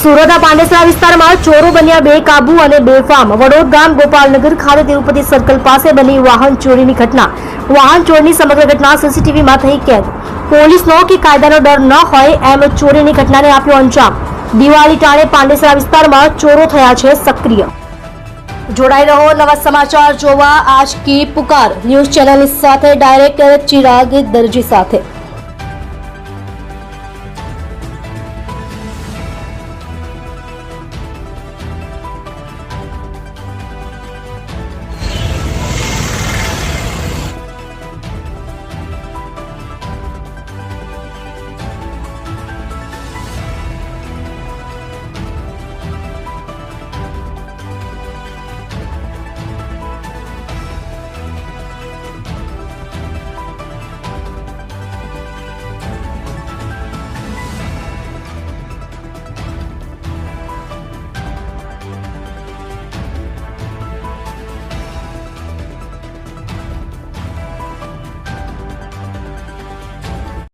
સુરતના પાંડેસરા વિસ્તારમાં ચોરો બન્યા બેકાબુ અને બેફામ। વડોદ ગામ ગોપાલનગર ખાતે તિરુપતિ સર્કલ પાસે બની વાહન ચોરીની ઘટના। વાહન ચોરીની સમગ્ર ઘટના સીસીટીવીમાં થઈ કેદ। પોલીસનો કે કાયદાનો ડર ન હોય એમ ચોરીની ઘટનાને આપ્યો અંજામ। દિવાળી ટાણે પાંડેસરા વિસ્તારમાં ચોરો થયા છે સક્રિય। જોડાઈ રહો નવા સમાચાર જોવા આજ કી પુકાર ન્યૂઝ ચેનલ સાથે ડાયરેક્ટર ચિરાગ દરજી સાથે।